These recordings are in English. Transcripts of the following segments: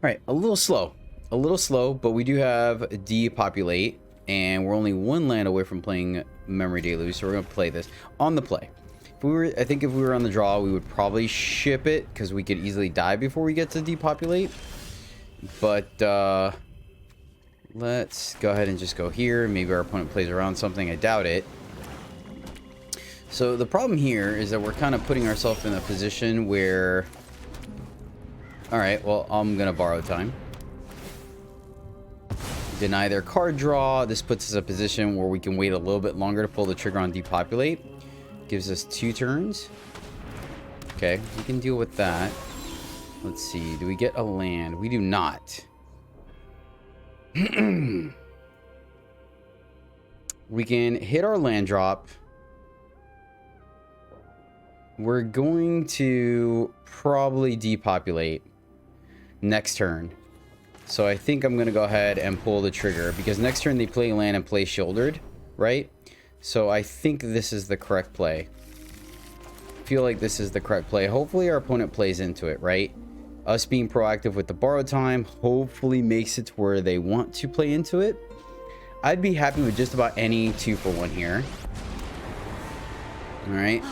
right, a little slow, but we do have depopulate, and we're only one land away from playing Memory Deluge, so we're gonna play this on the play. I think if we were on the draw, we would probably ship it because we could easily die before we get to depopulate. But let's go ahead and just go here. Maybe our opponent plays around something. I doubt it. So the problem here is that we're kind of putting ourselves in a position where... Alright, well, I'm going to borrow time. Deny their card draw. This puts us in a position where we can wait a little bit longer to pull the trigger on depopulate. Gives us 2 turns. Okay, we can deal with that. Let's see. Do we get a land? We do not. We can hit our land drop. We're going to probably depopulate next turn. So I think I'm going to go ahead and pull the trigger because next turn they play land and play shouldered, right? So I think this is the correct play. I feel like this is the correct play. Hopefully our opponent plays into it, right? Us being proactive with the borrow time hopefully makes it to where they want to play into it. I'd be happy with just about any 2-for-1 here. All right.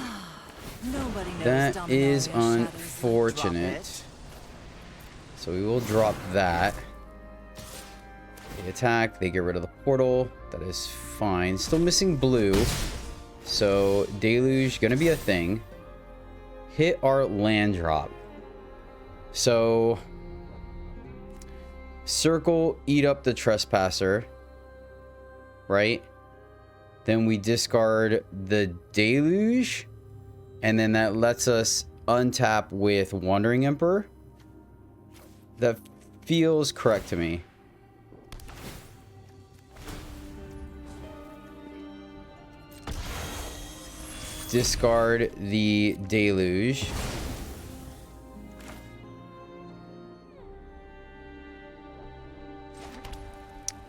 That is unfortunate. So we will drop that. They attack. They get rid of the portal. That is fine. Still missing blue. So Deluge gonna be a thing. Hit our land drop. So circle, eat up the trespasser. Right? Then we discard the Deluge. And then that lets us untap with Wandering Emperor. That feels correct to me. Discard the Deluge.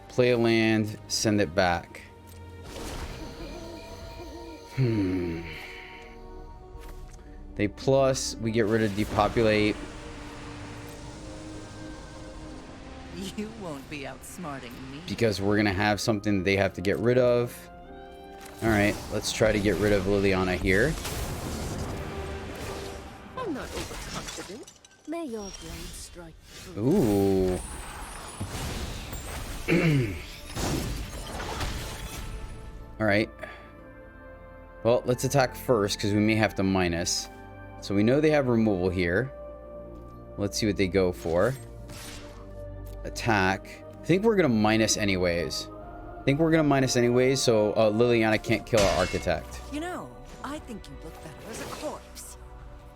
Play a land, send it back. They plus, we get rid of depopulate. You won't be outsmarting me. Because we're gonna have something they have to get rid of. Alright, let's try to get rid of Liliana here. I'm not overconfident. May your blade strike true. Ooh. Alright. Well, let's attack first because we may have to minus. So we know they have removal here. Let's see what they go for. Attack. I think we're going to minus anyways. So Liliana can't kill our architect. You know, I think you look better as a corpse.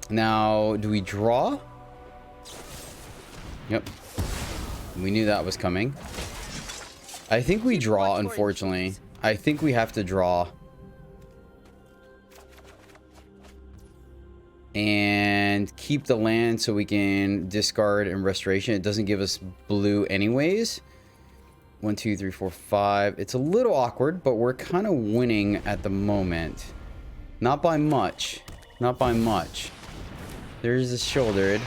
Now, do we draw? Yep. We knew that was coming. I think we draw, unfortunately. I think we have to draw. And keep the land so we can discard and restoration. It doesn't give us blue anyways. 1, 2, 3, 4, 5. It's a little awkward, but we're kind of winning at the moment. Not by much. Not by much. There's the shouldered.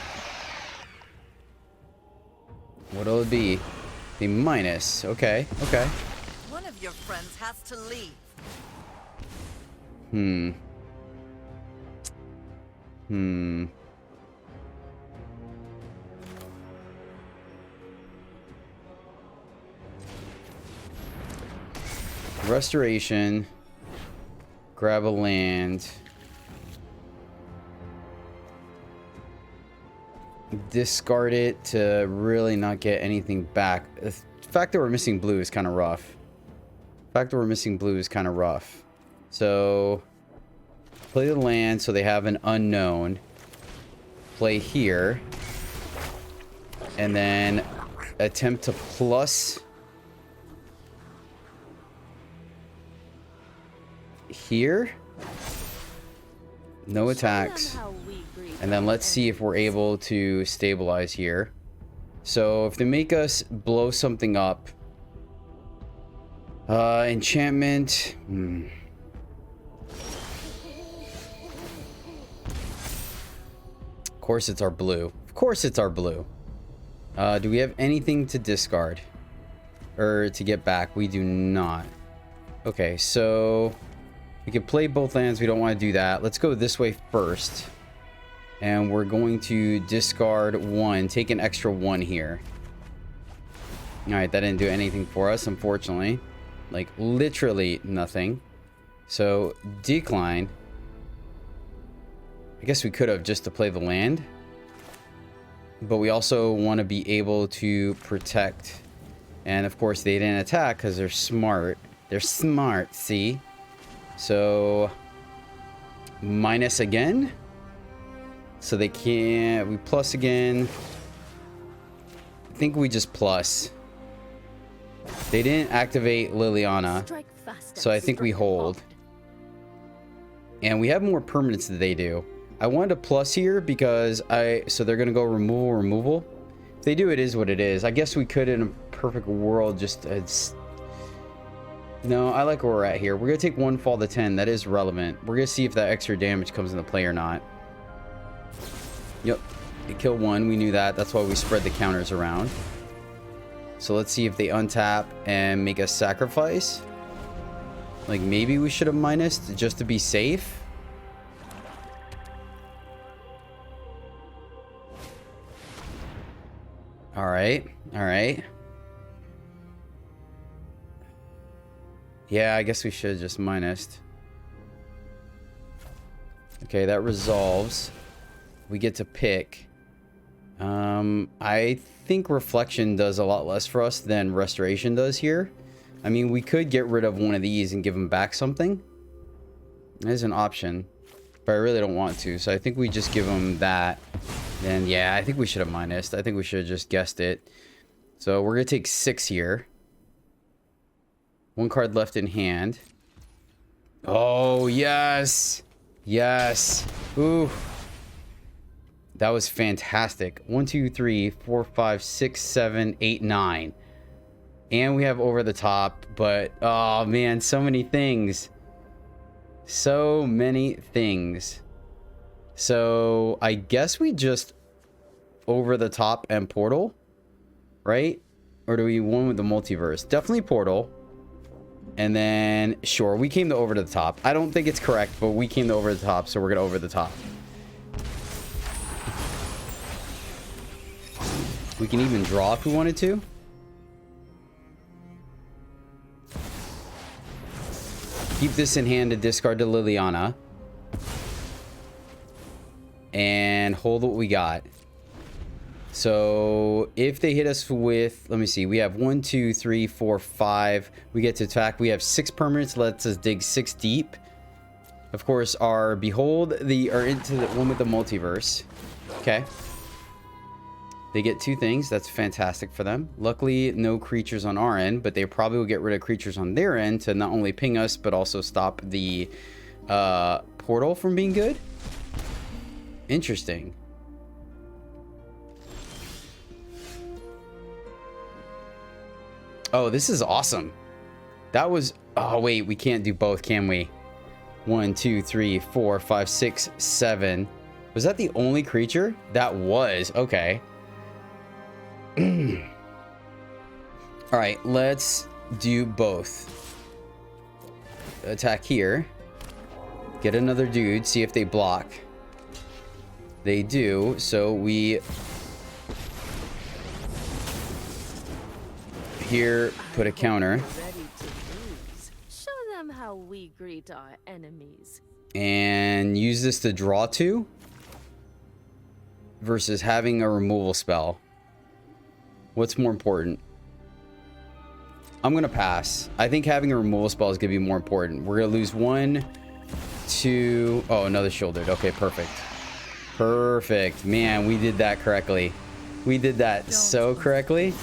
What'll it be? The minus. Okay, okay. One of your friends has to leave. Restoration. Grab a land. Discard it to really not get anything back. The fact that we're missing blue is kind of rough. So play the land so they have an unknown. Play here. And then attempt to plus here. No attacks. And then let's see if we're able to stabilize here. So if they make us blow something up. Enchantment. Of course it's our blue. Do we have anything to discard? Or to get back? We do not. Okay, so we can play both lands. We don't want to do that. Let's go this way first. And we're going to discard 1. Take an extra 1 here. Alright, that didn't do anything for us, unfortunately. Like, literally nothing. So, decline. I guess we could have just to play the land. But we also want to be able to protect. And, of course, they didn't attack because they're smart. They're smart, see? So, minus again. So they can't... We plus again. I think we just plus. They didn't activate Liliana. So I think we hold. And we have more permanents than they do. I wanted to plus here because so they're going to go removal. If they do, it is what it is. I guess we could in a perfect world just... No, I like where we're at here. We're going to take 1 fall to 10. That is relevant. We're going to see if that extra damage comes into play or not. Yep. They kill 1. We knew that. That's why we spread the counters around. So let's see if they untap and make us sacrifice. Like, maybe we should have minused just to be safe. Alright. Alright. Yeah, I guess we should have just minused. Okay, that resolves. We get to pick. I think Reflection does a lot less for us than Restoration does here. I mean, we could get rid of one of these and give them back something. That is an option. But I really don't want to. So I think we just give them that. Then, yeah, I think we should have minused. I think we should have just guessed it. So we're going to take 6 here. 1 card left in hand. Oh, yes. Yes. Ooh. That was fantastic. 1, 2, 3, 4, 5, 6, 7, 8, 9. And we have over the top. But, oh, man, so many things. So many things. So, I guess we just over the top and portal. Right? Or do we one with the multiverse? Definitely portal. And then, sure, we came to over to the top. I don't think it's correct, but we came to over the top, so we're going to over the top. We can even draw if we wanted to. Keep this in hand to discard to Liliana. And hold what we got. So if they hit us with, let me see, we have 1, 2, 3, 4, 5. We get to attack. We have 6 permanents. Lets us dig 6 deep. Of course, our behold are into the one with the multiverse. Okay. They get 2 things. That's fantastic for them. Luckily, no creatures on our end, but they probably will get rid of creatures on their end to not only ping us, but also stop the portal from being good. Interesting. Oh, this is awesome. That was... Oh, wait. We can't do both, can we? 1, 2, 3, 4, 5, 6, 7. Was that the only creature? That was. Okay. All right. Let's do both. Attack here. Get another dude. See if they block. They do. So we... Here, put a counter. Show them how we greet our enemies. And use this to draw 2 versus having a removal spell. What's more important? I'm gonna pass. I think having a removal spell is gonna be more important. We're gonna lose 1, 2. Oh, another shouldered. Okay, perfect. Perfect. Man, we did that correctly. We did that so correctly.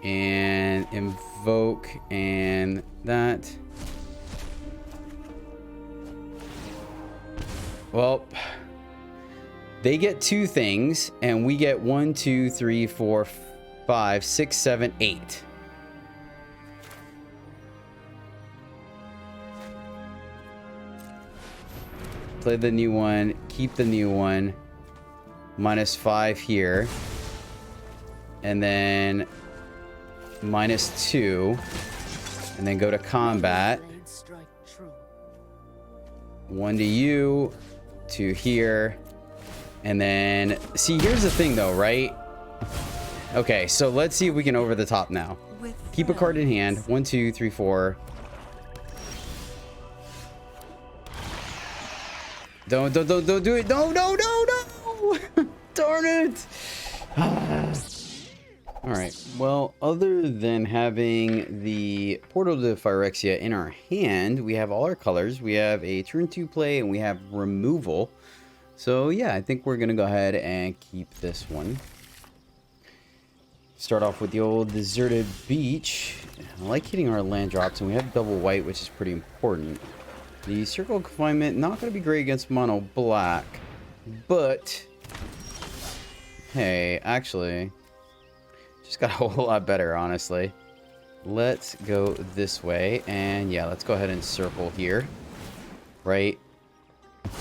And invoke and that. Well, they get 2 things and we get 1, 2, 3, 4, 5, 6, 7, 8. Play the new one, keep the new one. -5 here. And then -2. And then go to combat. 1 to you, 2 here. And then, see, here's the thing though, right? Okay, so let's see if we can over the top now. Keep a card in hand. 1, 2, 3, 4. Don't do it. No. Darn it. All right. Well, other than having the Portal to Phyrexia in our hand, we have all our colors. We have a turn 2 play and we have removal. So yeah, I think we're gonna go ahead and keep this one. Start off with the old deserted beach. I like hitting our land drops, and we have double white, which is pretty important. The circle of confinement, not going to be great against mono black, but hey, actually, just got a whole lot better, honestly. Let's go this way, and yeah, let's go ahead and circle here. Right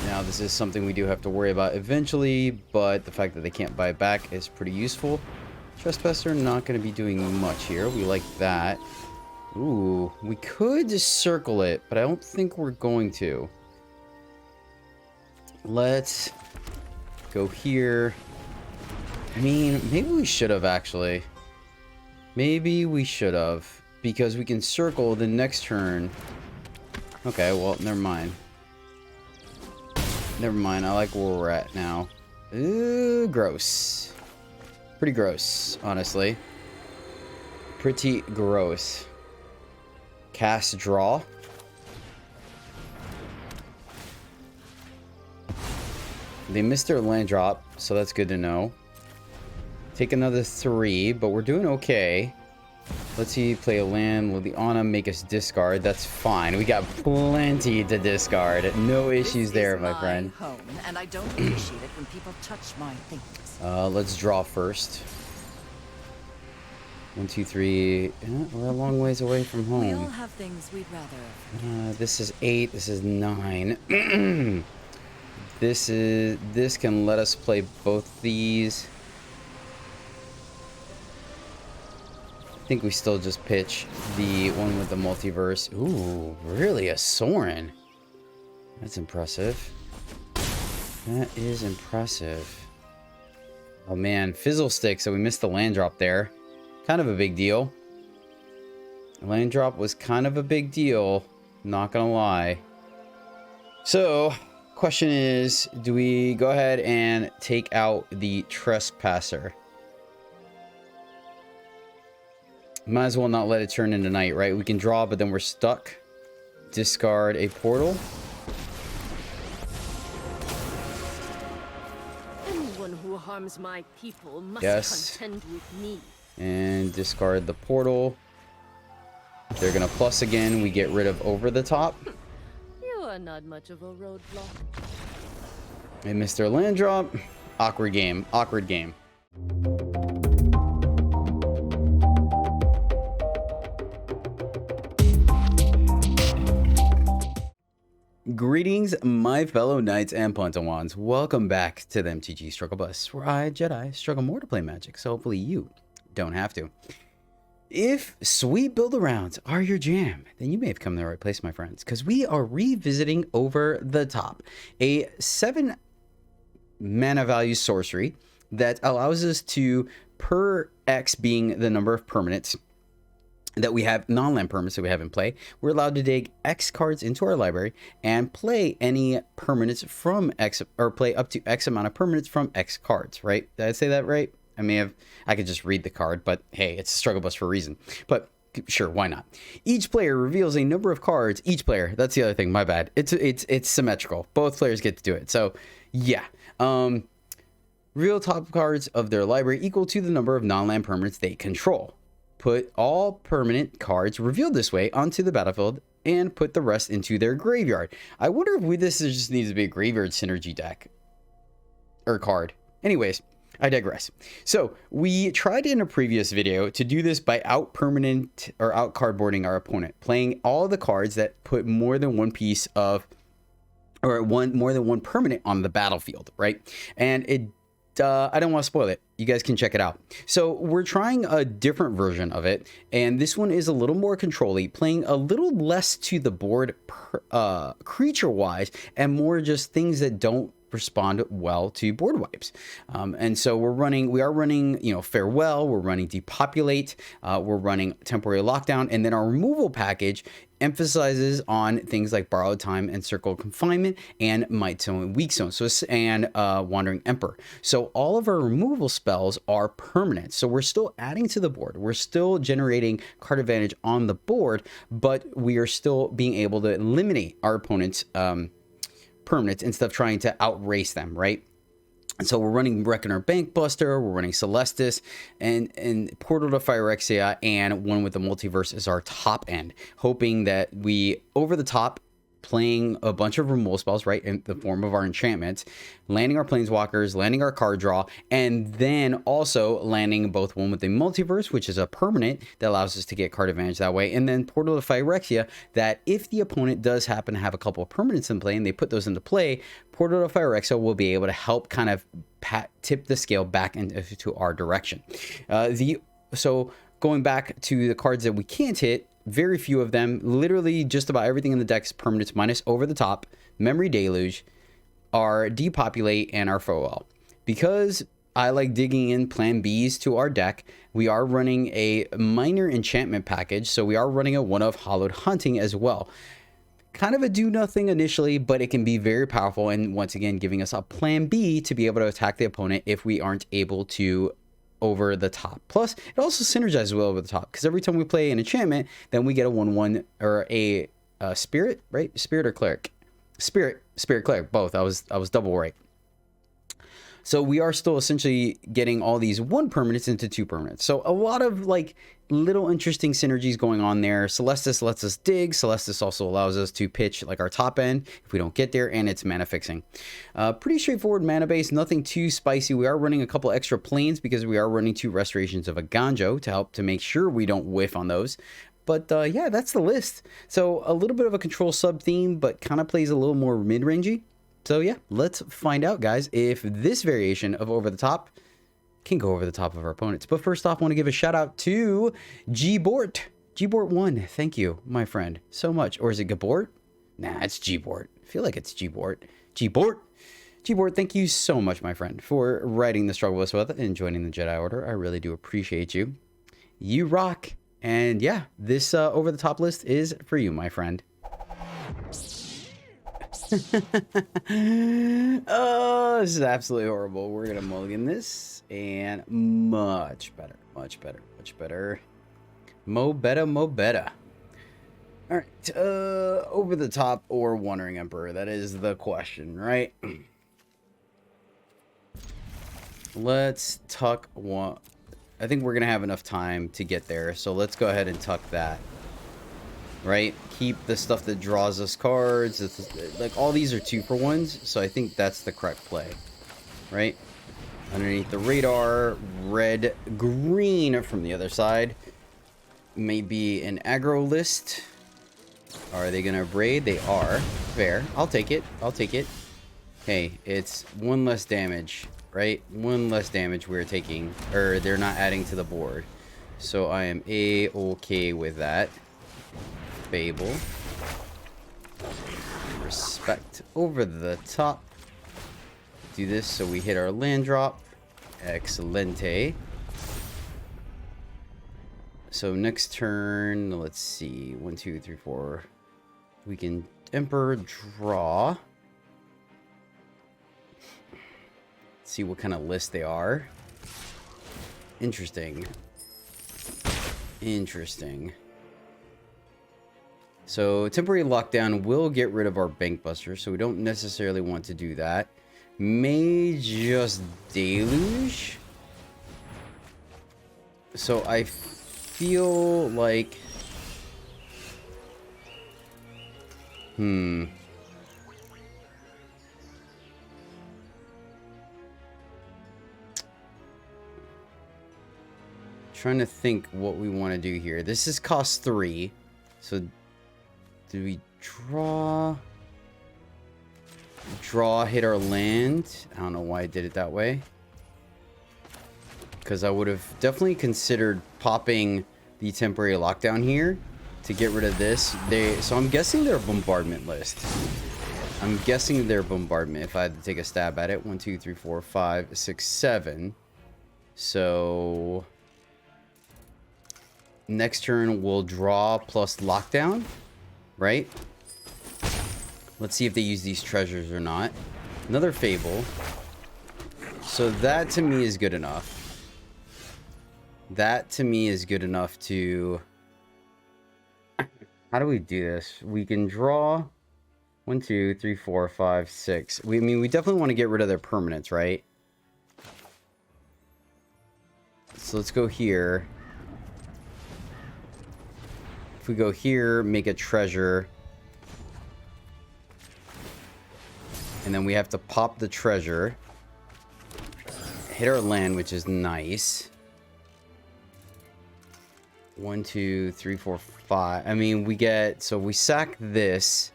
now, this is something we do have to worry about eventually, but the fact that they can't buy it back is pretty useful. Trespasser not going to be doing much here. We like that. Ooh, we could just circle it, but I don't think we're going to. Let's go here. I mean, maybe we should have actually. Maybe we should have, because we can circle the next turn. Okay, well, never mind. Never mind, I like where we're at now. Ooh, gross. Pretty gross, honestly. Pretty gross. Cast draw. They missed their land drop, so that's good to know. Take another 3, but we're doing okay. Let's see, play a land. Will the Ana make us discard? That's fine. We got plenty to discard. No issues there, my friend. Home, and I don't appreciate it when people touch my things. Let's draw first. 1, 2, 3. We're a long ways away from home. We all have things we'd rather. This is 8. This is 9. This can let us play both these. I think we still just pitch the one with the multiverse. Ooh, really, a Sorin. That's impressive. That is impressive. Oh man, Fizzle Stick, so we missed the land drop there. Kind of a big deal. Land drop was kind of a big deal, not gonna lie. So, question is, do we go ahead and take out the Trespasser? Might as well not let it turn into night, right? We can draw, but then we're stuck. Discard a portal. Anyone who harms my people must contend with me. And discard the portal. They're gonna plus again. We get rid of over the top. You are not much of a roadblock. They missed their land drop. Awkward game. Awkward game. Greetings, my fellow knights and Pantawans. Welcome back to the MTG Struggle Bus, where I, Jedi, struggle more to play Magic, so hopefully you don't have to. If sweet build-arounds are your jam, then you may have come to the right place, my friends, because we are revisiting Over the Top, a 7 mana value sorcery that allows us to, per X being the number of permanents that we have, non-land permanents that we have in play, we're allowed to dig X cards into our library and play any permanents from X, or play up to X amount of permanents from X cards, right? Did I say that right? I could just read the card, but hey, it's a struggle bus for a reason. But sure, why not? Each player reveals a number of cards. Each player, that's the other thing, my bad. It's symmetrical. Both players get to do it. So yeah. Reveal top cards of their library equal to the number of non-land permanents they control. Put all permanent cards revealed this way onto the battlefield and put the rest into their graveyard. I wonder if this just needs to be a graveyard synergy deck or card. Anyways, I digress. So we tried in a previous video to do this by out permanent or out cardboarding our opponent, playing all the cards that put more than one piece of, or more than one permanent on the battlefield, right? And it I don't want to spoil it. You guys can check it out. So we're trying a different version of it, and this one is a little more control-y, playing a little less to the board creature-wise, and more just things that don't respond well to board wipes. And so we are running, you know, Farewell, we're running Depopulate, we're running Temporary Lockdown, and then our removal package emphasizes on things like Borrowed Time and Circle of Confinement and Might Zone and Weak Zone, and Wandering Emperor. So all of our removal spells are permanent. So we're still adding to the board. We're still generating card advantage on the board, but we are still being able to eliminate our opponent's permanents instead of trying to outrace them, right? And so we're running Reckoner Bankbuster, we're running Celestis, and Portal to Phyrexia, and one with the Multiverse is our top end, hoping that we, over the top, playing a bunch of removal spells, right, in the form of our enchantments, landing our Planeswalkers, landing our card draw, and then also landing both one with the Multiverse, which is a permanent that allows us to get card advantage that way, and then Portal to Phyrexia, that if the opponent does happen to have a couple of permanents in play and they put those into play, Portal to Phyrexia will be able to help kind of tip the scale back into our direction. So going back to the cards that we can't hit, very few of them, literally just about everything in the deck is permanents minus Over the Top, Memory Deluge, our Depopulate, and our Farewell. Because I like digging in plan Bs to our deck, we are running a minor enchantment package, so we are running a one of Hallowed Hunting as well. Kind of a do nothing initially, but it can be very powerful, and once again giving us a plan B to be able to attack the opponent if we aren't able to over the top. Plus, it also synergizes well over the top, because every time we play an enchantment, then we get a 1/1 or a spirit, right? Spirit or cleric? Spirit cleric, both. I was double right. So we are still essentially getting all these 1 permanents into 2 permanents. So a lot of like little interesting synergies going on there. Celestis lets us dig. Celestis also allows us to pitch like our top end if we don't get there, and it's mana fixing. Pretty straightforward mana base, nothing too spicy. We are running a couple extra planes because we are running 2 restorations of a Ganjo to help to make sure we don't whiff on those. But yeah, that's the list. So a little bit of a control sub theme, but kind of plays a little more mid-rangey. So yeah, let's find out, guys, if this variation of Over the Top can go over the top of our opponents. But first off, I want to give a shout out to Gbort. Gbort1, thank you, my friend, so much. Or is it Gabort? Nah, it's Gbort. I feel like it's Gbort. Gbort, thank you so much, my friend, for writing the struggle with us and joining the Jedi Order. I really do appreciate you. You rock. And yeah, this Over the Top list is for you, my friend. Oh, this is absolutely horrible. We're gonna mulligan this, and much better. Mo better. All right, Over the Top or Wandering Emperor, that is the question, right? Let's tuck one. I think we're gonna have enough time to get there, so let's go ahead and tuck that. Right, keep the stuff that draws us cards. It's like all these are 2-for-1s, so I think that's the correct play. Right, underneath the radar, red, green from the other side. Maybe an aggro list. Are they gonna braid? They are. Fair. I'll take it. Hey, it's 1 less damage, right? 1 less damage we're taking, or they're not adding to the board. So I am okay with that. Fable. Respect Over the Top. Do this so we hit our land drop. Excelente. So next turn, let's see. 1, 2, 3, 4. We can Emperor draw. See what kind of list they are. Interesting. So Temporary Lockdown will get rid of our Bankbuster, so we don't necessarily want to do that. May just Deluge. So I feel like... Trying to think what we want to do here. This is cost 3. So do we draw? Draw, hit our land. I don't know why I did it that way. because I would have definitely considered popping the temporary lockdown here to get rid of this. So I'm guessing they're a bombardment list. I'm guessing they're bombardment if I had to take a stab at it. 1, 2, 3, 4, 5, 6, 7. So next turn we'll draw plus lockdown, right? Let's see if they use these treasures or not. Another Fable. So that to me is good enough. That to me is good enough to... How do we do this? We can draw 1, 2, 3, 4, 5, 6. I mean, we definitely want to get rid of their permanents, right? So let's go here. If we go here, make a treasure. And then we have to pop the treasure. Hit our land, which is nice. 1, 2, 3, 4, 5. I mean, we get... So we sack this.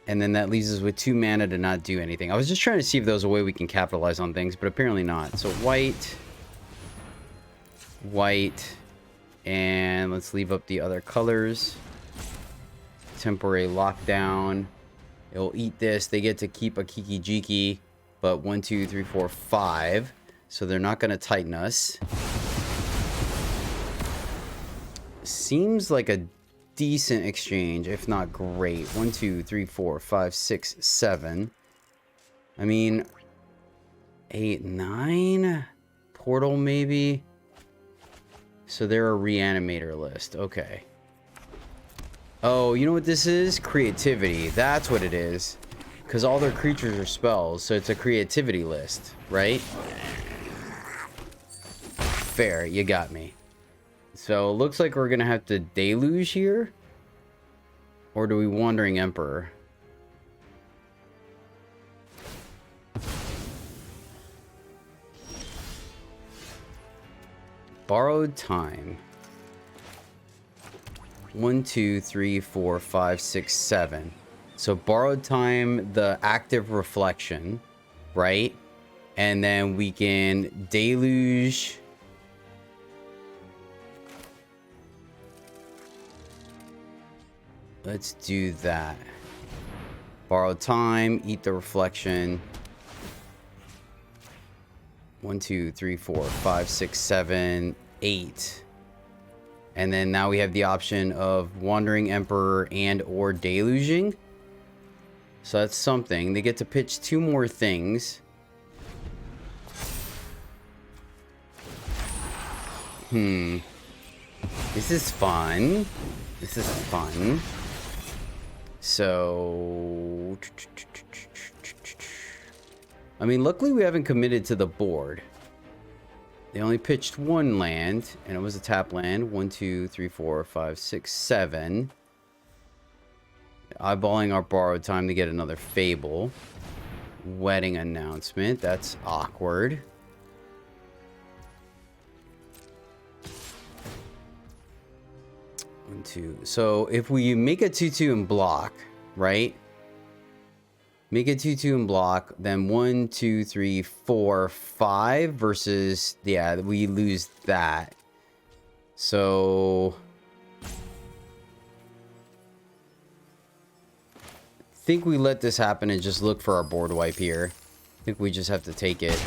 And then that leaves us with 2 mana to not do anything. I was just trying to see if there was a way we can capitalize on things, but apparently not. So white. White. And let's leave up the other colors. Temporary lockdown. It'll eat this. They get to keep a Kiki Jiki. But 1, 2, 3, 4, 5. So they're not going to tighten us. Seems like a decent exchange, if not great. 1, 2, 3, 4, 5, 6, 7. I mean, 8, 9. Portal maybe. So they're a reanimator list. Okay. Oh, you know what this is? Creativity. That's what it is. Because all their creatures are spells, so it's a creativity list, right? Fair, you got me. So it looks like we're gonna have to deluge here. Or do we Wandering Emperor? Borrowed Time. 1, 2, 3, 4, 5, 6, 7. So Borrowed Time, the active reflection, right? And then we can deluge. Let's do that. Borrowed Time, eat the reflection. 1, 2, 3, 4, 5, 6, 7, 8. And then now we have the option of Wandering Emperor and or deluging. So that's something. They get to pitch 2 more things. This is fun. This is fun. So... I mean, luckily we haven't committed to the board. They only pitched 1 land, and it was a tap land. 1, 2, 3, 4, 5, 6, 7. Eyeballing our Borrowed Time to get another Fable. Wedding Announcement. That's awkward. One, 2. So if we make a 2/2 and block, right? Make a 2/2 and block, then 1, 2, 3, 4, 5 versus, yeah, we lose that. So I think we let this happen and just look for our board wipe here. I think we just have to take it.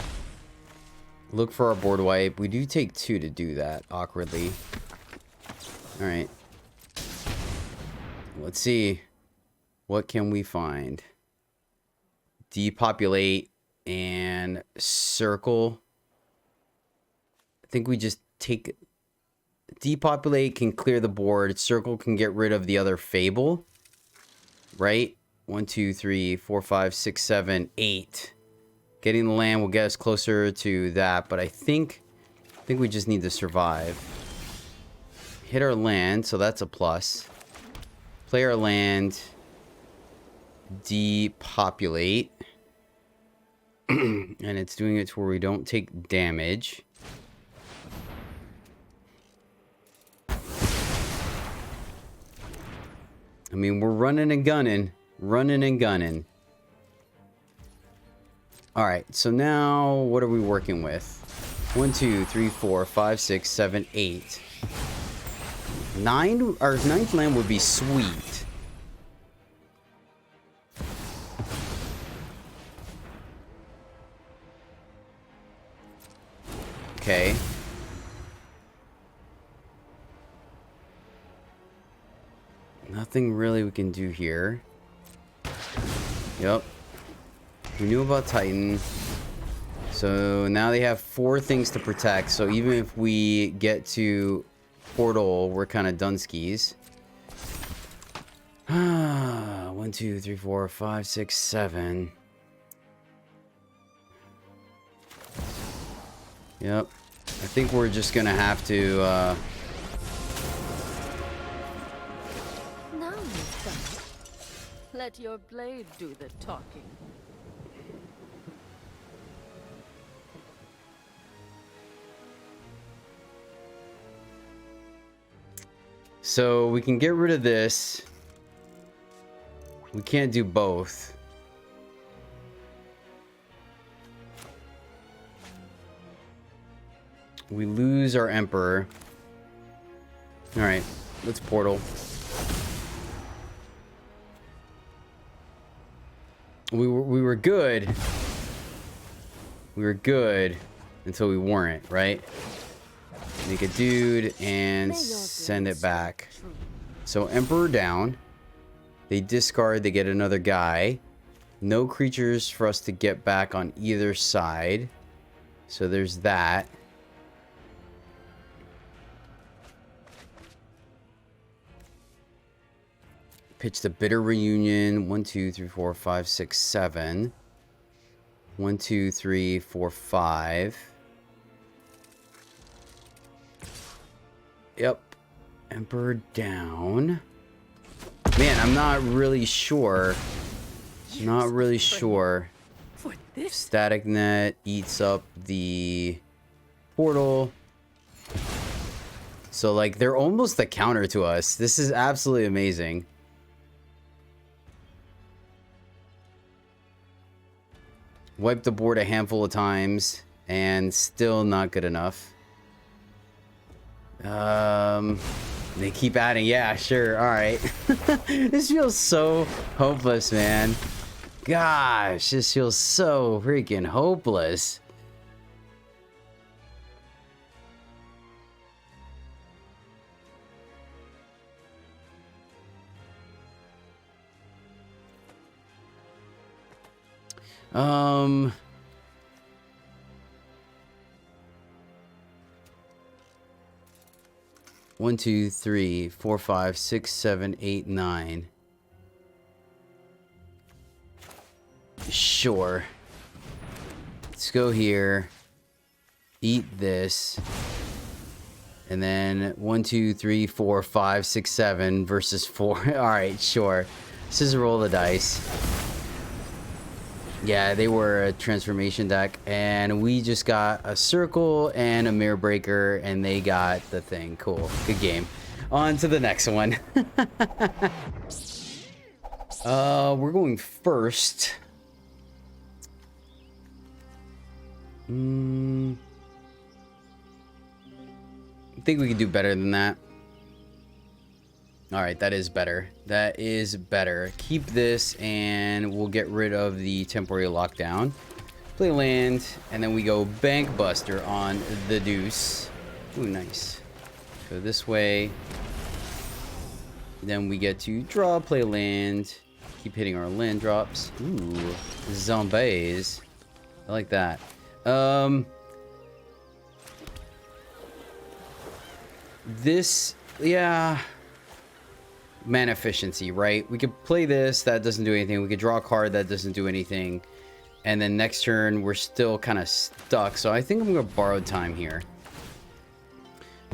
Look for our board wipe. We do take 2 to do that, awkwardly. Alright. Let's see. What can we find? Depopulate and circle. I think we just take... Depopulate can clear the board. Circle can get rid of the other Fable. Right? 1, 2, 3, 4, 5, 6, 7, 8. Getting the land will get us closer to that, but I think we just need to survive. Hit our land, so that's a plus. Play our land. Depopulate. And it's doing it to where we don't take damage. I mean, we're running and gunning. Running and gunning. Alright, so now what are we working with? 1, 2, 3, 4, 5, 6, 7, 8. 9, our 9th land would be sweet. Okay. Nothing really we can do here. Yep. We knew about Titan. So now they have 4 things to protect. So even if we get to Portal, we're kind of dunskies. 1, 2, 3, 4, 5, 6, 7. Yep. I think we're just gonna have to Now you've done it. Let your blade do the talking. so we can get rid of this. We can't do both. We lose our Emperor. Alright, let's Portal. We were good. We were good until we weren't, right? Make a dude and send it back. So Emperor down. They discard, they get another guy. No creatures for us to get back on either side. So there's that. Pitch the Bitter Reunion. 1, 2, 3, 4, 5, 6, 7. 1, 2, 3, 4, 5. Yep. Emperor down. Man, I'm not really sure. Not really sure. Static Net eats up the Portal. So, like, they're almost the counter to us. This is absolutely amazing. Wipe the board a handful of times, and still not good enough. They keep adding. Yeah, sure. All right. This feels so hopeless, man. Gosh, this feels so freaking hopeless. One, 2, 3, 4, 5, 6, 7, 8, 9. Sure. Let's go here. Eat this. And then 1, 2, 3, 4, 5, 6, 7 versus 4. Alright, sure. This is a roll of the dice. Yeah, they were a transformation deck, and we just got a circle and a mirror breaker, and they got the thing. Cool. Good game. On to the next one. We're going first. I think we can do better than that. Alright, that is better. That is better. Keep this, and we'll get rid of the temporary lockdown. Play land, and then we go Bank Buster on the deuce. Ooh, nice. Go this way. Then we get to draw, play land. Keep hitting our land drops. Ooh, zombies. I like that. This, yeah... mana efficiency, right? We could play this, that doesn't do anything. We could draw a card, that doesn't do anything. And then next turn, we're still kind of stuck. So I think I'm going to borrow time here.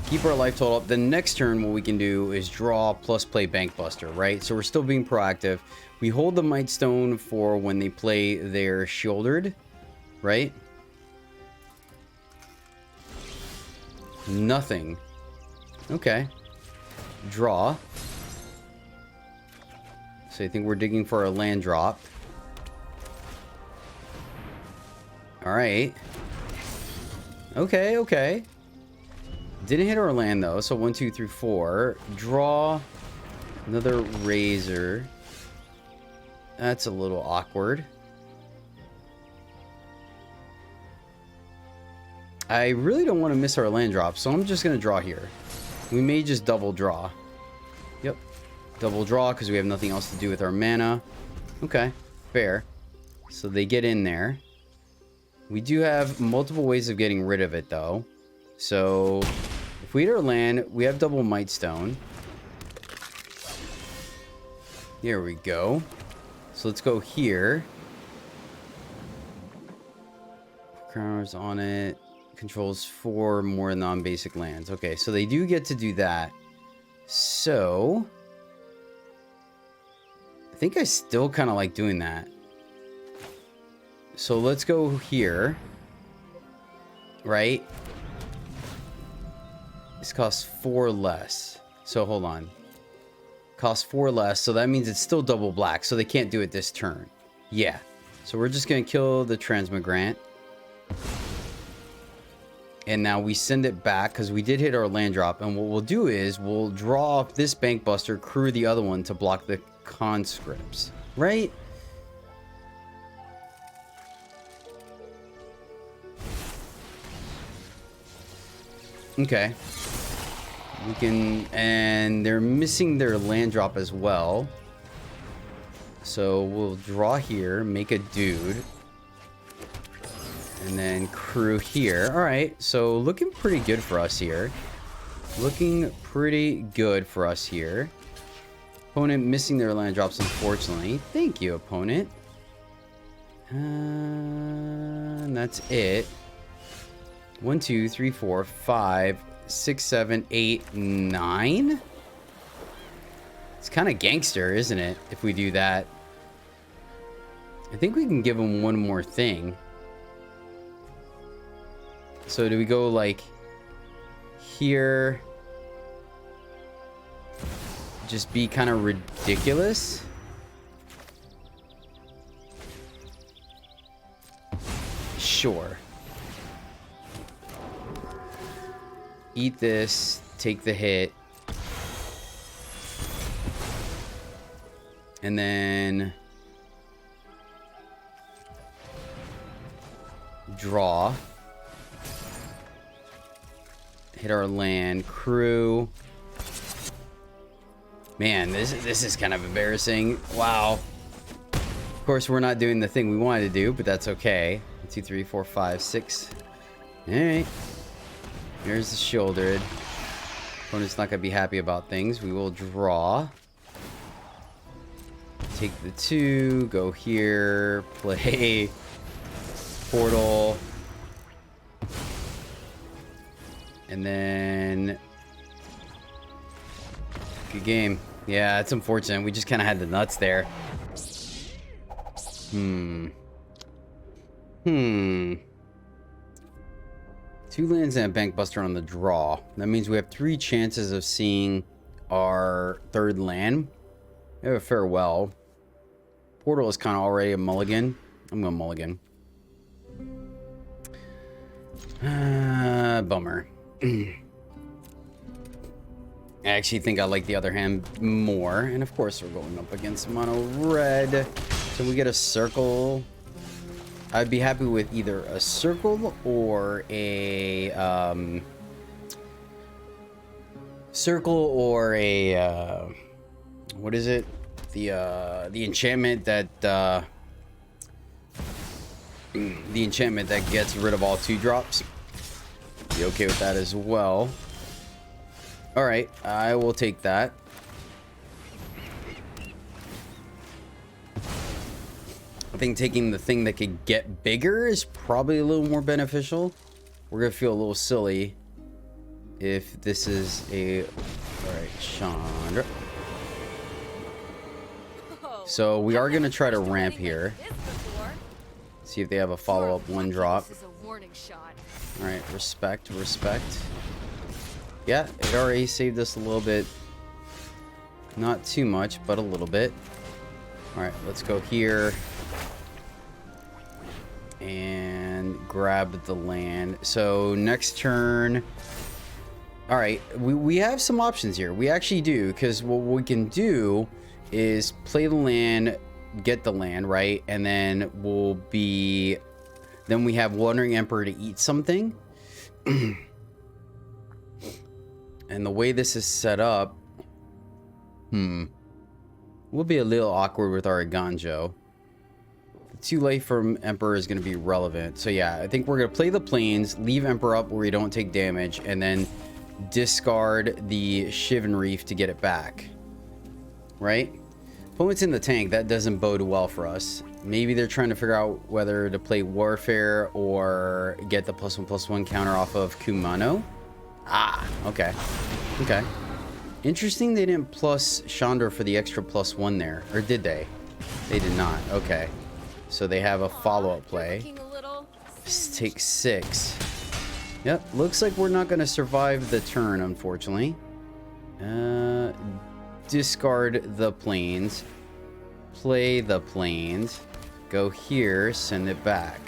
Keep our life total up. The next turn, what we can do is draw plus play Bank Buster, right? So we're still being proactive. We hold the Might Stone for when they play their Shouldered, right? Nothing. Okay. Draw. So I think we're digging for a land drop. Alright. Okay, okay. Didn't hit our land though. So 1, 2, 3, 4. Draw another razor. That's a little awkward. I really don't want to miss our land drop, so I'm just going to draw here. We may just double draw. Yep. Double draw because we have nothing else to do with our mana. Okay, fair. So they get in there. We do have multiple ways of getting rid of it, though. So if we hit our land, we have double Might Stone. There we go. So let's go here. Counters on it. Controls 4 more non-basic lands. Okay, so they do get to do that. So I think I still kind of like doing that. So let's go here. Right? This costs 4 less. So hold on. Costs 4 less. So that means it's still double black. So they can't do it this turn. Yeah. So we're just going to kill the Transmigrant. And now we send it back because we did hit our land drop. And what we'll do is we'll draw off this Bank Buster, crew the other one to block the conscripts. Right? Okay. We can... And they're missing their land drop as well. So we'll draw here, make a dude. And then crew here. Alright, so looking pretty good for us here. Looking pretty good for us here. Opponent missing their land drops, unfortunately. Thank you, opponent. And that's it. 1, 2, 3, 4, 5, 6, 7, 8, 9. It's kind of gangster, isn't it? If we do that. I think we can give them one more thing. So do we go like here? Just be kind of ridiculous? Sure. Eat this, take the hit. And then draw. Hit our land, crew. Man, this is kind of embarrassing. Wow. Of course, we're not doing the thing we wanted to do, but that's okay. 1, 2, 3, 4, 5, 6. All right. Here's the shouldered. Opponent's not gonna be happy about things. We will draw. Take the 2. Go here. Play portal. And then good game. Yeah, it's unfortunate. We just kind of had the nuts there. Two lands and a Bank Buster on the draw. That means we have 3 chances of seeing our 3rd land. We have a farewell. Portal is kind of already a mulligan. I'm going to mulligan. Bummer. I actually think I like the other hand more. And of course, we're going up against mono red. So we get a circle. I'd be happy with either a circle or a what is it? The enchantment that the enchantment that gets rid of all 2-drops. Be okay with that as well. All right, I will take that. I think taking the thing that could get bigger is probably a little more beneficial. We're gonna feel a little silly if this is a... All right, Chandra. So we are gonna try to ramp here. See if they have a follow-up 1-drop. All right, respect. Yeah, it already saved us a little bit. Not too much, but a little bit. All right, let's go here. And grab the land. So next turn... Alright, we have some options here. We actually do, because what we can do is play the land, get the land, right? And then then we have Wandering Emperor to eat something. And the way this is set up, we'll be a little awkward with our Ganjo. Too late for Emperor is going to be relevant. So yeah, I think we're going to play the plains, leave Emperor up where we don't take damage, and then discard the Shivan Reef to get it back. Right? Opponent's in the tank. That doesn't bode well for us. Maybe they're trying to figure out whether to play Warfare or get the +1/+1 counter off of Kumano. Ah, okay. Okay. Interesting they didn't plus Chandra for the extra +1 there. Or did they? They did not. Okay. So they have a follow-up play. Take 6. Yep, looks like we're not going to survive the turn, unfortunately. Discard the plains. Play the plains. Go here, send it back.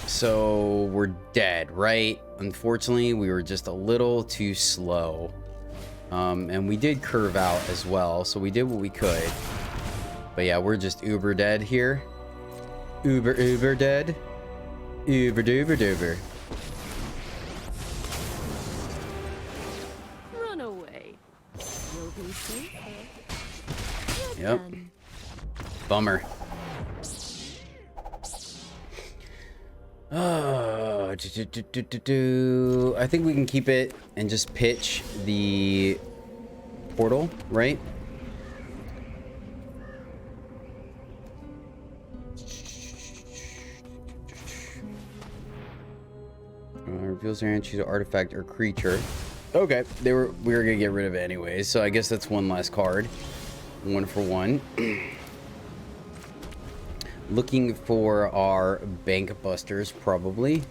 So we're dead, right? Unfortunately, we were just a little too slow. And we did curve out as well, so we did what we could. But yeah, we're just uber dead here. Uber dead. Uber duber duber. Run away. You'll be safer. Yep. Bummer. Oh, I think we can keep it and just pitch the portal, right? Reveals their hand, choose an artifact or creature. Okay, we were gonna get rid of it anyways, so I guess that's one less card. 1 for 1. Looking for our bank busters, probably.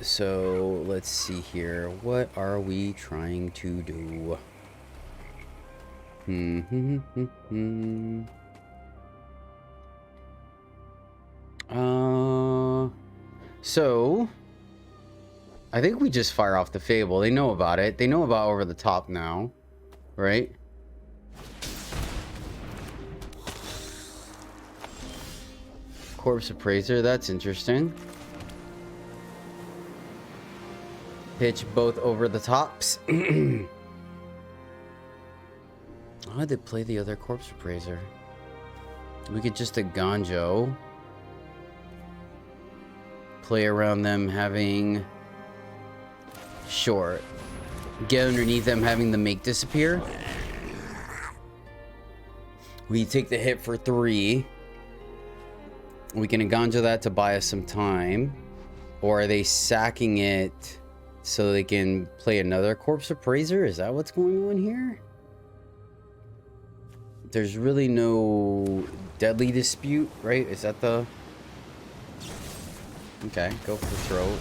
So let's see here. What are we trying to do? So I think we just fire off the Fable. They know about it. They know about Over the Top now, right? Corpse Appraiser, that's interesting. Pitch both Over the Tops. How did they play the other Corpse Appraiser? We could just a Ganjo. Play around them having... Sure. Get underneath them having them make disappear. We take the hit for 3. We can Ganjo that to buy us some time. Or are they sacking it so they can play another Corpse Appraiser? Is that what's going on here? There's really no deadly dispute, right? Is that the... Okay, go for throw.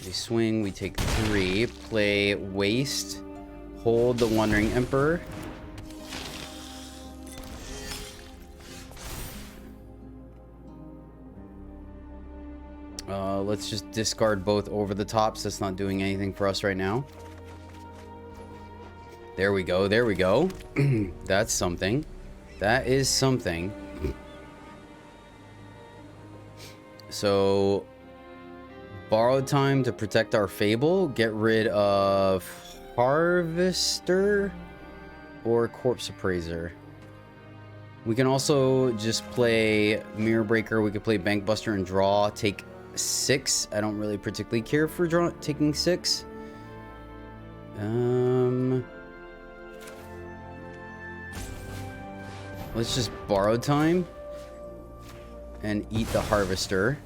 We swing, we take 3. Play Waste. Hold the Wandering Emperor. Let's just discard both Over the Tops. That's not doing anything for us right now. There we go. There we go. That's something. That is something. So, borrowed time to protect our Fable. Get rid of Harvester or Corpse Appraiser. We can also just play Mirror Breaker. We could play Bank Buster and draw. Take 6. I don't really particularly care for taking 6. Let's just borrow time and eat the Harvester,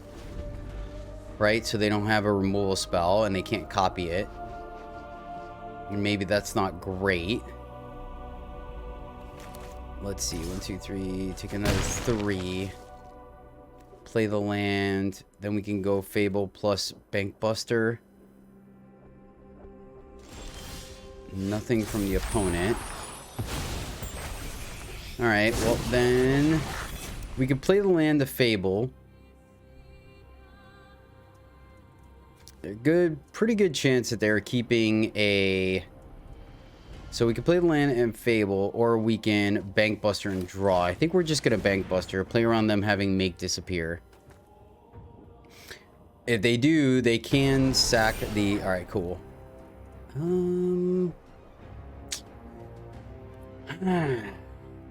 right? So they don't have a removal spell and they can't copy it. And maybe that's not great. Let's see. 1, 2, 3. Take another 3. Play the land. Then we can go Fable plus Bank Buster. Nothing from the opponent. Alright, well then... we could play the land of Fable. Pretty good chance that they're keeping a... so we could play the land and Fable, or we can Bank Buster and draw. I think we're just going to Bank Buster, play around them having Make disappear. If they do, they can sack the... alright, cool.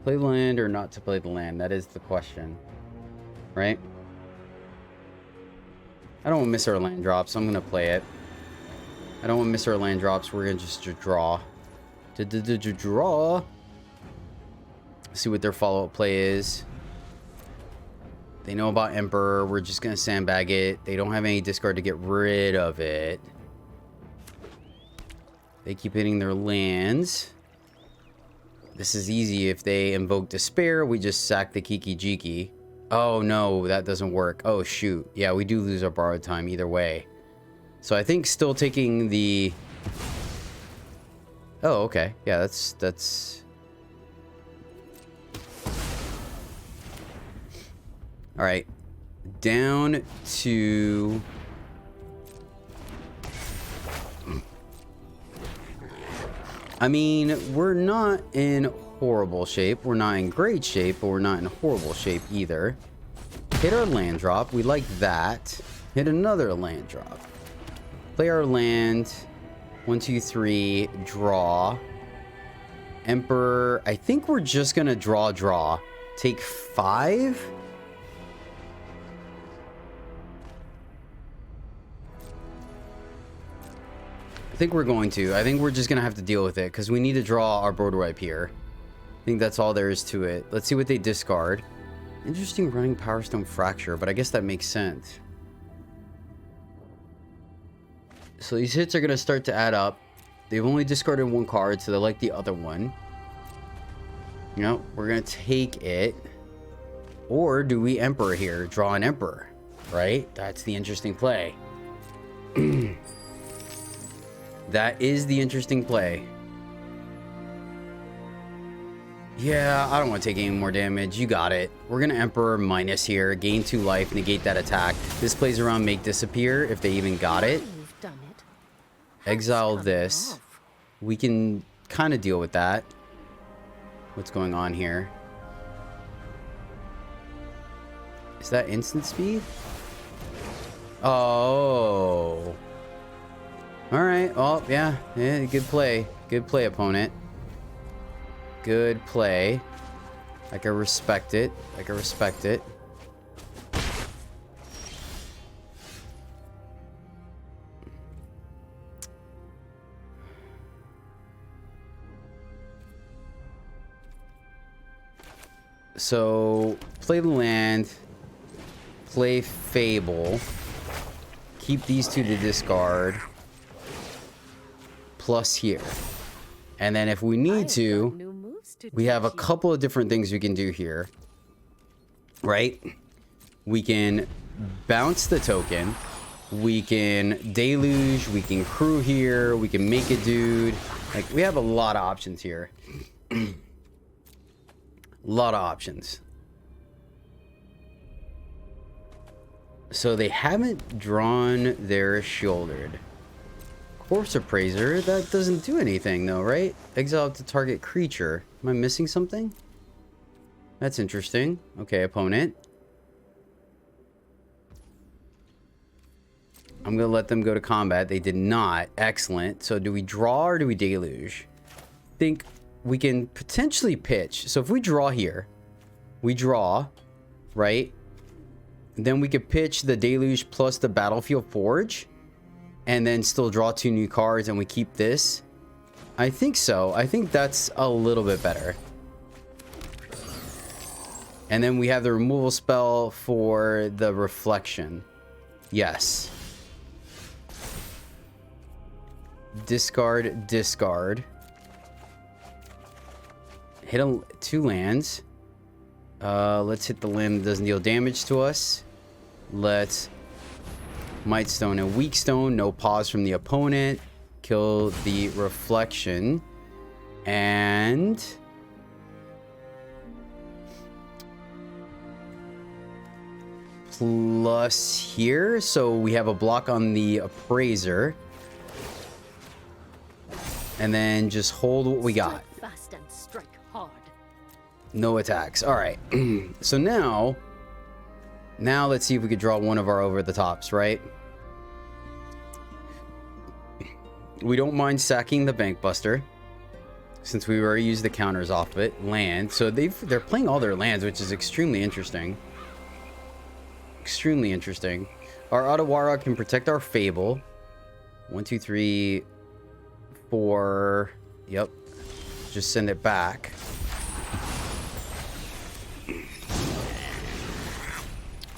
Play the land or not to play the land? That is the question. Right? I don't want to miss our land drops, so I'm going to play it. I don't want to miss our land drops. We're going to just draw. Draw. See what their follow-up play is. They know about Emperor. We're just going to sandbag it. They don't have any discard to get rid of it. They keep hitting their lands. This is easy. If they invoke Despair, we just sack the Kiki Jiki. Oh, no, that doesn't work. Oh, shoot. Yeah, we do lose our borrowed time either way. So I think still taking the... oh, okay. Yeah, that's... all right. Down to... I mean, we're not in horrible shape. We're not in great shape, but we're not in horrible shape either. Hit our land drop. We like that. Hit another land drop. Play our land. 1, 2, 3. Draw. Emperor. I think we're just going to draw. Take 5. I think we're going to. I think we're just going to have to deal with it because we need to draw our board wipe here. I think that's all there is to it. Let's see what they discard. Interesting running Power Stone Fracture, but I guess that makes sense. So these hits are going to start to add up. They've only discarded 1 card, so they like the other one. You know, we're going to take it. Or do we Emperor here? Draw an Emperor, right? That's the interesting play. That is the interesting play. Yeah, I don't want to take any more damage. You got it. We're going to Emperor minus here. Gain 2 life. Negate that attack. This plays around Make disappear if they even got it. Exile this. We can kind of deal with that. What's going on here? Is that instant speed? Oh. Alright. Oh, yeah. Yeah, good play. Good play, opponent. Good play. I can respect it. I can respect it. So, play the land. Play Fable. Keep these 2 to discard. Plus here. And then if we need to, we have a couple of different things we can do here. Right? We can bounce the token. We can Deluge. We can crew here. We can make a dude. Like, we have a lot of options here. A lot of options. So they haven't drawn their shouldered. Corpse Appraiser, that doesn't do anything though, right? Exile to target creature. Am I missing something? That's interesting. Okay, opponent. I'm gonna let them go to combat. They did not. Excellent. So do we draw or do we deluge? I think we can potentially pitch. So if we draw here, we draw, right? Then we could pitch the deluge plus the battlefield forge. And then still draw 2 new cards and we keep this. I think so. I think that's a little bit better. And then we have the removal spell for the reflection. Yes. Discard, discard. Hit 2 lands. Let's hit the land that doesn't deal damage to us. Let's Might Stone and Weak Stone. No pause from the opponent. kill the reflection, and plus here, so we have a block on the appraiser, and then just hold what we got. Strike fast and strike hard. No attacks. All right. So now let's see if we could draw one of our over the tops, right? We don't mind sacking the Bank Buster, since we already used the counters off of it. Land. So they're playing all their lands, which is extremely interesting. Extremely interesting. Our Otawara can protect our Fable. 1, 2, 3, 4. Yep. Just send it back.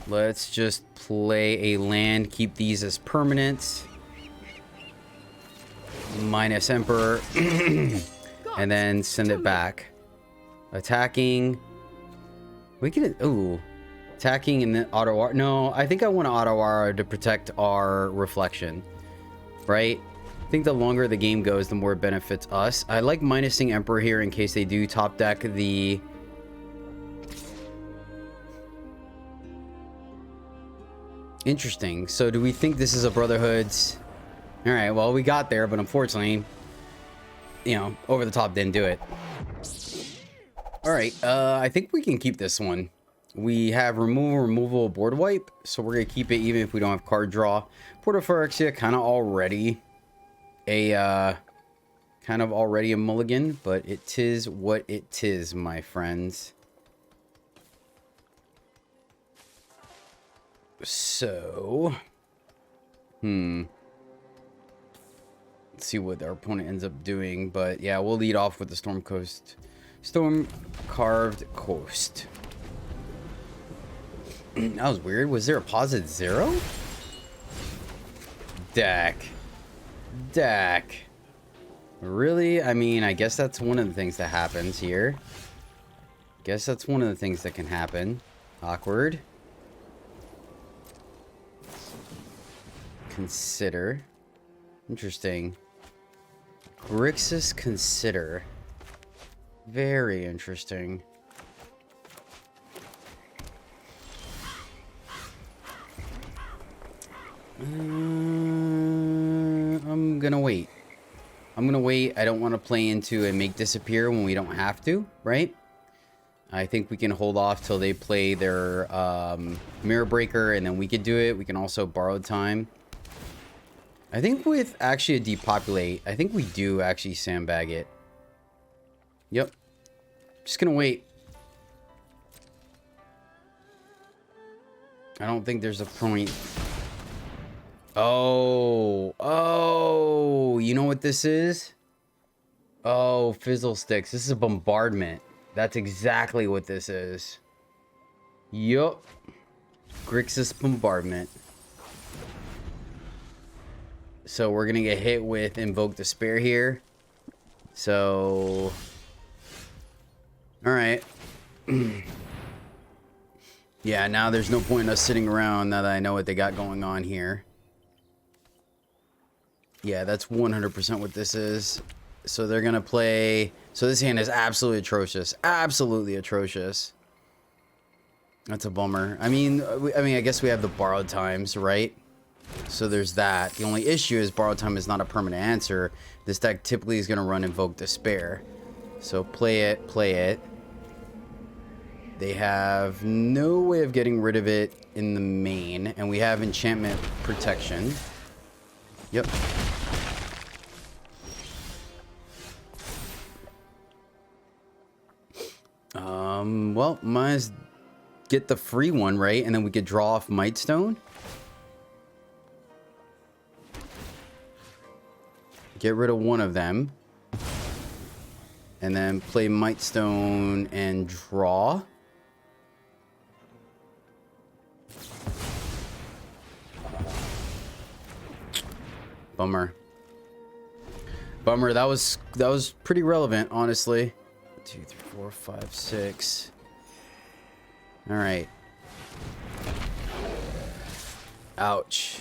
Let's just play a land. Keep these as permanents. Minus Emperor. And then send it back. Attacking. We can... Ooh. Attacking and then Otawara. No, I think I want Otawara to protect our reflection. Right? I think the longer the game goes, the more it benefits us. I like minusing Emperor here in case they do top deck the... Interesting. So do we think this is a Brotherhood's... Alright, well, we got there, but unfortunately, you know, over the top didn't do it. Alright, I think we can keep this one. We have removal, board wipe, so we're going to keep it even if we don't have card draw. Port of Phyrexia, kind of already a mulligan, but it tis what it tis, my friends. So, let's see what our opponent ends up doing, but yeah, we'll lead off with the Storm Carved Coast. That was weird. Was there a positive 0? Deck. Really? I mean, I guess that's one of the things that happens here. Guess that's one of the things that can happen. Awkward. Consider. Interesting. Grixis Consider. Very interesting. I'm gonna wait. I don't want to play into and make disappear when we don't have to, right? I think we can hold off till they play their Mirror Breaker, and then we could do it. We can also borrow time. I think with actually a depopulate, I think we do actually sandbag it. Yep. Just gonna wait. I don't think there's a point. Oh, you know what this is? Oh, Fizzle Sticks. This is a bombardment. That's exactly what this is. Yup. Grixis Bombardment. So we're gonna get hit with Invoke Despair here. So... Alright. Yeah, now there's no point in us sitting around now that I know what they got going on here. Yeah, that's 100% what this is. So they're gonna play... So this hand is absolutely atrocious. Absolutely atrocious. That's a bummer. I mean, I guess we have the borrowed times, right? So there's that. The only issue is borrowed time is not a permanent answer. This deck typically is gonna run Invoke Despair. So play it. They have no way of getting rid of it in the main, and we have enchantment protection. Yep. Well, might as get the free one, right? And then we could draw off Mightstone. Get rid of one of them. And then play Mightstone and draw. Bummer. That was pretty relevant, honestly. 2, 3, 4, 5, 6. All right. Ouch.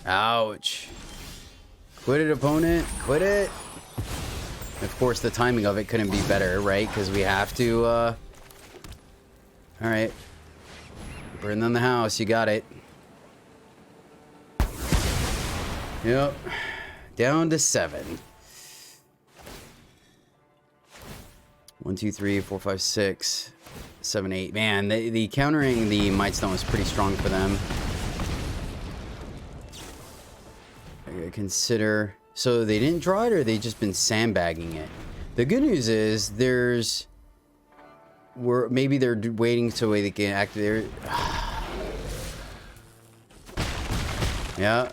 Ouch. Quit it, opponent. Quit it. Of course, the timing of it couldn't be better, right? Because we have to, All right. Burn down the house. You got it. Yep. Down to 7. 1, 2, 3, 4, 5, 6, 7, 8. Man, the countering the Mightstone was pretty strong for them. I gotta consider. So they didn't draw it, or they just been sandbagging it. The good news is maybe they're waiting so they can activate. Yeah.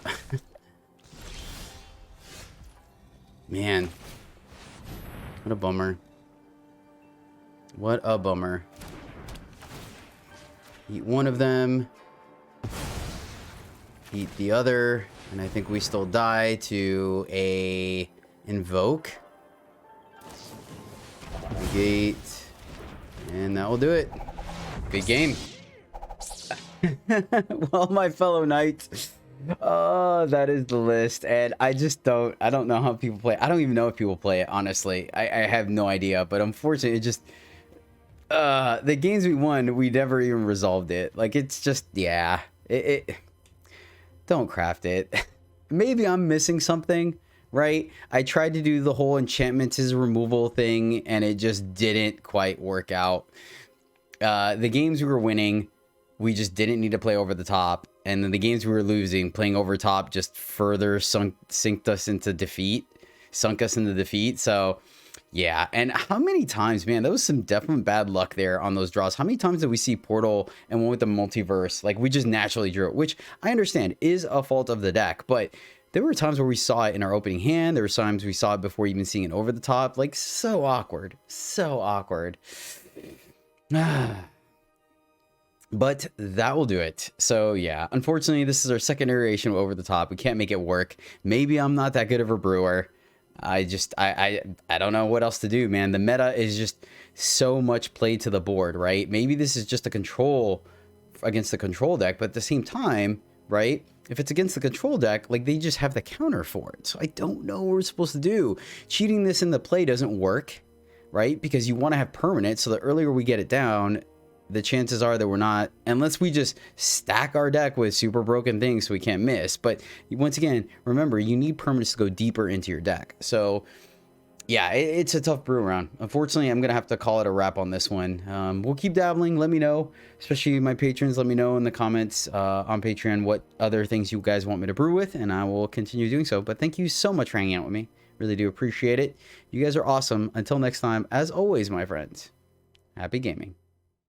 Man, what a bummer. What a bummer. Eat one of them. Eat the other. And I think we still die to a invoke. Negate. And that will do it. Good game. Well, my fellow knights. Oh, that is the list. And I don't know how people play. I don't even know if people play it, honestly. I have no idea. But unfortunately, it just... the games we won, we never even resolved it. Like, it's just, yeah. Don't craft it. Maybe I'm missing something, right? I tried to do the whole enchantments is removal thing, and it just didn't quite work out. The games we were winning, we just didn't need to play over the top. And then the games we were losing, playing over top just further sunk us into defeat. So, yeah. And how many times, man, that was some definite bad luck there on those draws. How many times did we see Portal and one with the multiverse? Like, we just naturally drew it, which I understand is a fault of the deck. But there were times where we saw it in our opening hand. There were times we saw it before even seeing it over the top. Like, so awkward. So awkward. But that will do it. So yeah, unfortunately, this is our second iteration of over the top. We can't make it work. Maybe I'm not that good of a brewer. I don't know what else to do, man. The meta is just so much play to the board, right? Maybe this is just a control against the control deck, but at the same time, right? If it's against the control deck, like, they just have the counter for it. So I don't know what we're supposed to do. Cheating this in the play doesn't work, right? Because you want to have permanent. So the earlier we get it down, the chances are that we're not, unless we just stack our deck with super broken things so we can't miss. But once again, remember, you need permanents to go deeper into your deck. So yeah, it's a tough brew around. Unfortunately, I'm gonna have to call it a wrap on this one. We'll keep dabbling. Let me know, especially my patrons, let me know in the comments on Patreon what other things you guys want me to brew with, and I will continue doing so. But thank you so much for hanging out with me. Really do appreciate it. You guys are awesome. Until next time, as always, my friends, happy gaming.